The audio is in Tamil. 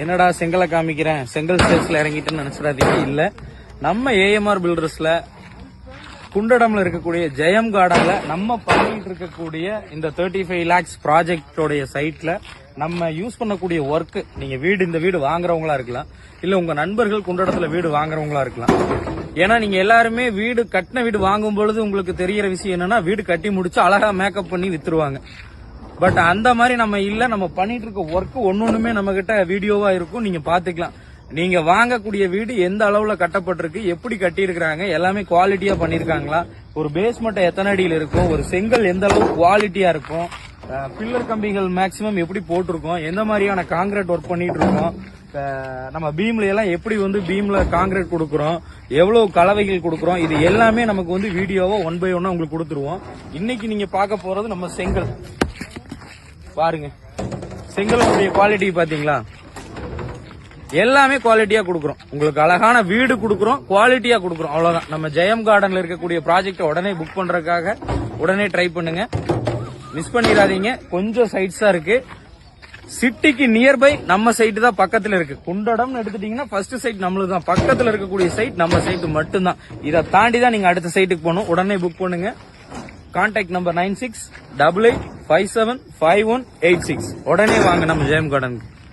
என்னடா செங்கலை காமிக்கிறேன், செங்கல் ஸ்டேட்ஸ்ல இறங்கிட்டுன்னு நினைச்சிடாதீங்க. இல்ல, நம்ம ஏஎம்ஆர் பில்டர்ஸ்ல குண்டடம்ல இருக்கக்கூடிய ஜெயம் கார்டன்ல நம்ம பண்ணிட்டு இருக்கக்கூடிய இந்த 35 lakhs ப்ராஜெக்டோடைய சைட்ல நம்ம யூஸ் பண்ணக்கூடிய ஒர்க், நீங்க இந்த வீடு வாங்குறவங்களா இருக்கலாம், இல்ல உங்க நண்பர்கள் குண்டடத்துல வீடு வாங்குறவங்களா இருக்கலாம். ஏன்னா நீங்க எல்லாருமே கட்டின வீடு வாங்கும் பொழுது உங்களுக்கு தெரியற விஷயம் என்னன்னா, வீடு கட்டி முடிச்சு அழகா மேக்கப் பண்ணி வித்துருவாங்க. பட் அந்த மாதிரி நம்ம பண்ணிட்டு இருக்க ஒர்க் ஒன்னொண்ணுமே நம்ம கிட்ட வீடியோவா இருக்கும், நீங்க பாத்துக்கலாம். நீங்க வாங்கக்கூடிய வீடு எந்த அளவுல கட்டப்பட்டிருக்கு, எப்படி கட்டி இருக்காங்க, எல்லாமே குவாலிட்டியா பண்ணிருக்காங்களா, ஒரு பேஸ்மெண்ட் எத்தனை அடியில் இருக்கும், ஒரு செங்கல் எந்த அளவு குவாலிட்டியா இருக்கும், பில்லர் கம்பிகள் மேக்சிமம் எப்படி போட்டிருக்கோம், எந்த மாதிரியான காங்கிரீட் ஒர்க் பண்ணிட்டு இருக்கோம், நம்ம பீம்ல எல்லாம் எப்படி பீம்ல காங்கிரீட் கொடுக்கறோம், எவ்வளவு கலவைகள் கொடுக்கறோம், இது எல்லாமே நமக்கு வீடியோவா 1 by 1 உங்களுக்கு கொடுத்துருவோம். இன்னைக்கு நீங்க பார்க்க போறது நம்ம செங்கல். பாருங்க, செங்கலுடைய குவாலிட்டி பாத்தீங்களா, எல்லாமே குவாலிட்டியா கொடுக்குறோம். உங்களுக்கு அழகான வீடு கொடுக்குறோம், குவாலிட்டியா கொடுக்குறோம், அவ்வளவுதான். நம்ம ஜெயம் கார்டன்ல இருக்கக்கூடிய ப்ராஜெக்ட் உடனே புக் பண்றதுக்காக உடனே ட்ரை பண்ணுங்க, மிஸ் பண்ணிடாதீங்க. கொஞ்சம் சைட்ஸா இருக்கு, சிட்டிக்கு நியர்பை நம்ம சைட் தான் பக்கத்துல இருக்கு. குண்டடம் எடுத்துட்டீங்கன்னா ஃபர்ஸ்ட் சைட் நம்மளுக்கு தான், பக்கத்துல இருக்கக்கூடிய சைட் நம்ம சைட் மட்டும்தான். இதை தாண்டி தான் நீங்க அடுத்த சைட்டுக்கு போகணும். உடனே புக் பண்ணுங்க. Contact number 9688575186. உடனே வாங்க நம்ம ஜெயம் கார்டனுக்கு.